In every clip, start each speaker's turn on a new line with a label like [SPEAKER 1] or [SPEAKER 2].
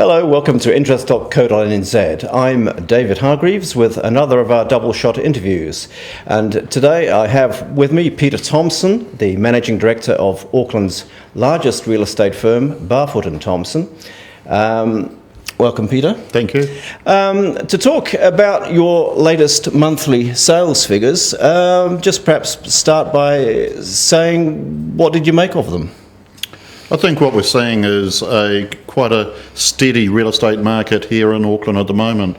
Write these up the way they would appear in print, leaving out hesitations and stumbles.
[SPEAKER 1] Hello, welcome to interest.co.nz. I'm David Hargreaves with another of our double shot interviews. And today I have with me Peter Thompson, the Managing Director of Auckland's largest real estate firm, Barfoot and Thompson. Welcome, Peter.
[SPEAKER 2] Thank you.
[SPEAKER 1] To talk about your latest monthly sales figures, just perhaps start by saying, what did you make of them?
[SPEAKER 2] I think what we're seeing is quite a steady real estate market here in Auckland at the moment.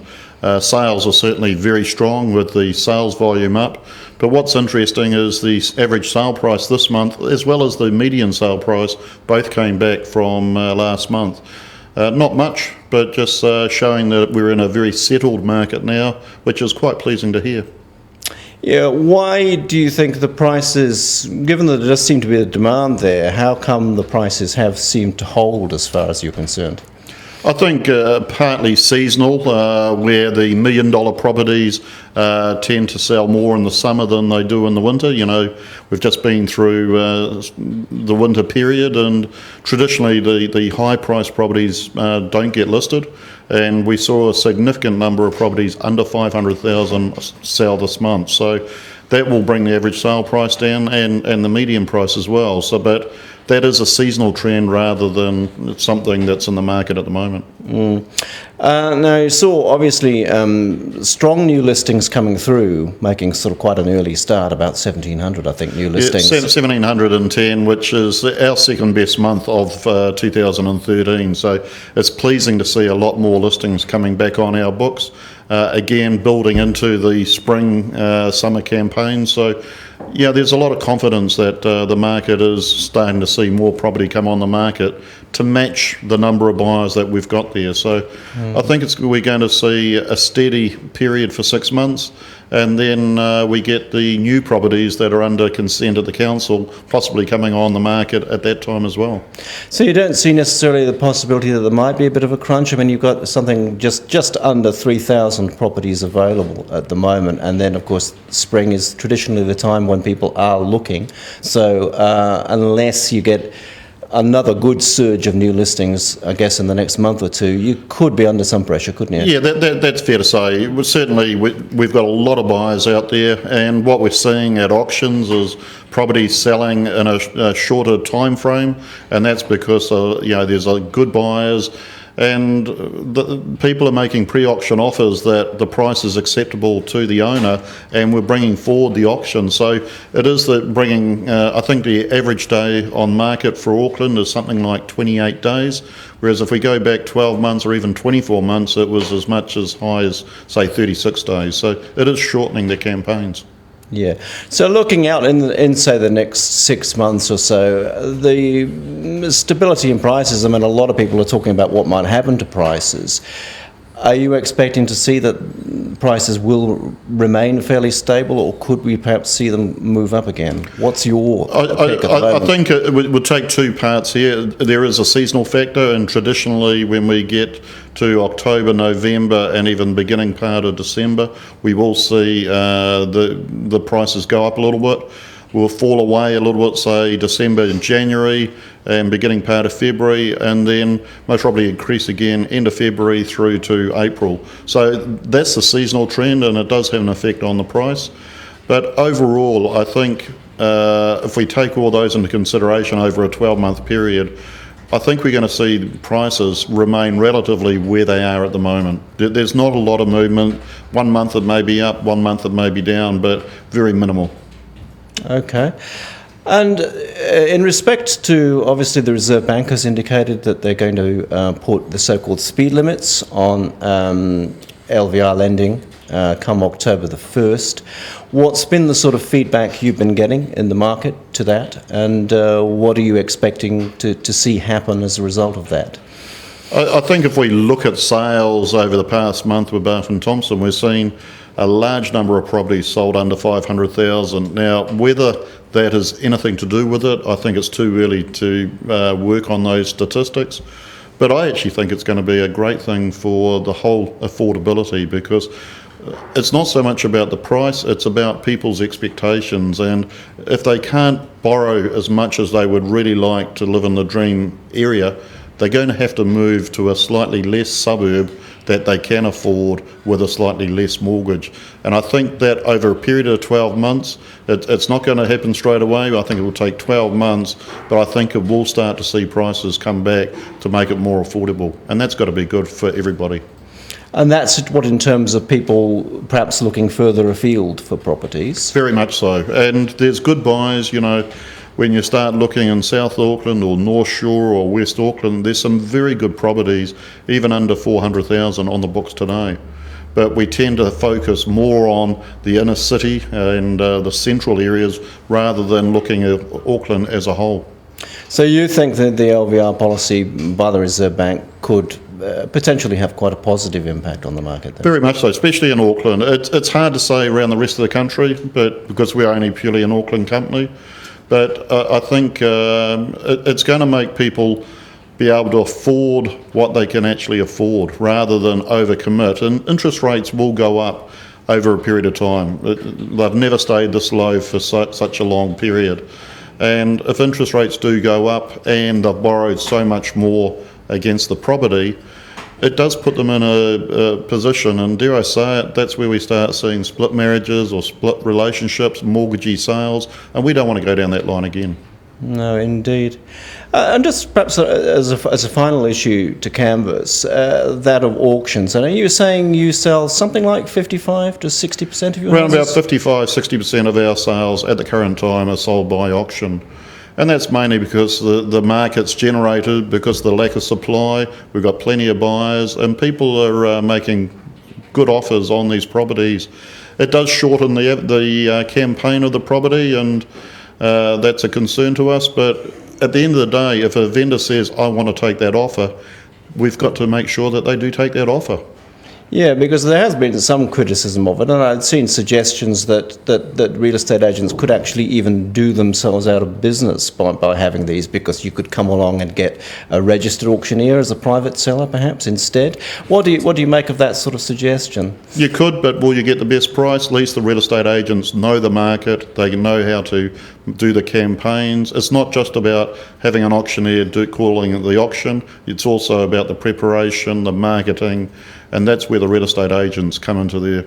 [SPEAKER 2] Sales are certainly very strong with the sales volume up, but what's interesting is the average sale price this month, as well as the median sale price, both came back from last month. Not much, but just showing that we're in a very settled market now, which is quite pleasing to hear.
[SPEAKER 1] Yeah, why do you think the prices, given that there does seem to be a demand there, how come the prices have seemed to hold as far as you're concerned?
[SPEAKER 2] I think partly seasonal, where the $1 million properties tend to sell more in the summer than they do in the winter. You know, we've just been through the winter period, and traditionally the high-priced properties don't get listed. And we saw a significant number of properties under $500,000 sell this month. So that will bring the average sale price down and the median price as well. But that is a seasonal trend rather than something that's in the market at the moment.
[SPEAKER 1] Now, you saw obviously strong new listings coming through, making sort of quite an early start, about 1,700, I think, new listings.
[SPEAKER 2] Yeah, 1,710, which is our second best month of 2013. So it's pleasing to see a lot more listings coming back on our books. Again, building into the spring, summer campaign. So, yeah, there's a lot of confidence that the market is starting to see more property come on the market to match the number of buyers that we've got there. So I think we're going to see a steady period for 6 months, and then we get the new properties that are under consent at the council possibly coming on the market at that time as well.
[SPEAKER 1] So you don't see necessarily the possibility that there might be a bit of a crunch? I mean, you've got something just under 3,000 properties available at the moment, and then of course spring is traditionally the time when people are looking. So unless you get another good surge of new listings, I guess, in the next month or two, you could be under some pressure, couldn't you?
[SPEAKER 2] Yeah, that's fair to say. Certainly, we've got a lot of buyers out there, and what we're seeing at auctions is properties selling in a shorter time frame, and that's because there's good buyers, and the people are making pre-auction offers that the price is acceptable to the owner, and we're bringing forward the auction. So it is bringing, I think the average day on market for Auckland is something like 28 days, whereas if we go back 12 months or even 24 months, it was as much as high as, say, 36 days. So it is shortening the campaigns.
[SPEAKER 1] Yeah. So looking out in say the next 6 months or so, the stability in prices, I mean, a lot of people are talking about what might happen to prices. Are you expecting to see that prices will remain fairly stable, or could we perhaps see them move up again? What's your take at the moment?
[SPEAKER 2] I think it would take two parts here. There is a seasonal factor, and traditionally when we get to October, November, and even beginning part of December, we will see the prices go up a little bit. Will fall away a little bit, say December and January, and beginning part of February, and then most probably increase again end of February through to April. So that's the seasonal trend, and it does have an effect on the price. But overall, I think if we take all those into consideration over a 12-month period, I think we're going to see prices remain relatively where they are at the moment. There's not a lot of movement. 1 month it may be up, 1 month it may be down, but very minimal.
[SPEAKER 1] Okay. And in respect to, obviously, the Reserve Bank has indicated that they're going to put the so-called speed limits on LVR lending come October the 1st. What's been the sort of feedback you've been getting in the market to that, and what are you expecting to see happen as a result of that?
[SPEAKER 2] I think if we look at sales over the past month with Barfoot and Thompson, we're seeing a large number of properties sold under 500,000. Now, whether that has anything to do with it, I think it's too early to work on those statistics. But I actually think it's going to be a great thing for the whole affordability, because it's not so much about the price, it's about people's expectations. And if they can't borrow as much as they would really like to live in the dream area, they're going to have to move to a slightly less suburb that they can afford with a slightly less mortgage. And I think that over a period of 12 months, it's not going to happen straight away. I think it will take 12 months, but I think it will start to see prices come back to make it more affordable. And that's got to be good for everybody.
[SPEAKER 1] And that's what, in terms of people perhaps looking further afield for properties?
[SPEAKER 2] Very much so. And there's good buys, when you start looking in South Auckland or North Shore or West Auckland, there's some very good properties, even under 400,000 on the books today. But we tend to focus more on the inner city and the central areas rather than looking at Auckland as a whole.
[SPEAKER 1] So you think that the LVR policy by the Reserve Bank could potentially have quite a positive impact on the market then?
[SPEAKER 2] Very much so, especially in Auckland. It's hard to say around the rest of the country, but because we're only purely an Auckland company. But I think it's going to make people be able to afford what they can actually afford rather than overcommit. And interest rates will go up over a period of time. They've never stayed this low for such a long period. And if interest rates do go up and they've borrowed so much more against the property, it does put them in a position, and dare I say it, that's where we start seeing split marriages or split relationships, mortgagee sales, and we don't want to go down that line again.
[SPEAKER 1] No, indeed. And just perhaps as a final issue to canvass, that of auctions. And are you saying you sell something like 55 to 60% of your
[SPEAKER 2] Around
[SPEAKER 1] houses?
[SPEAKER 2] about 55-60% of our sales at the current time are sold by auction. And that's mainly because the market's generated, because of the lack of supply. We've got plenty of buyers, and people are making good offers on these properties. It does shorten the campaign of the property, and that's a concern to us. But at the end of the day, if a vendor says, I want to take that offer, we've got to make sure that they do take that offer.
[SPEAKER 1] Yeah, because there has been some criticism of it, and I'd seen suggestions that real estate agents could actually even do themselves out of business by having these, because you could come along and get a registered auctioneer as a private seller, perhaps, instead. What do you make of that sort of suggestion?
[SPEAKER 2] You could, but will you get the best price? At least the real estate agents know the market. They know how to do the campaigns. It's not just about having an auctioneer calling it the auction. It's also about the preparation, the marketing, and that's where the real estate agents come into their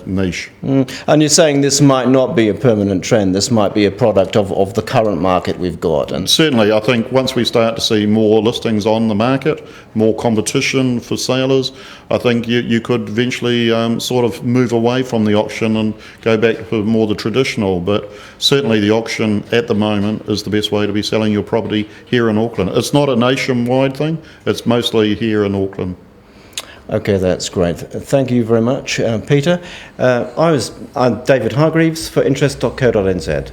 [SPEAKER 2] niche.
[SPEAKER 1] And you're saying this might not be a permanent trend. This might be a product of the current market we've got. And
[SPEAKER 2] certainly, I think once we start to see more listings on the market, more competition for sellers, I think you could eventually sort of move away from the auction and go back to more the traditional. But certainly the auction at the moment is the best way to be selling your property here in Auckland. It's not a nationwide thing. It's mostly here in Auckland.
[SPEAKER 1] Okay, that's great. Thank you very much, Peter. I'm David Hargreaves for interest.co.nz.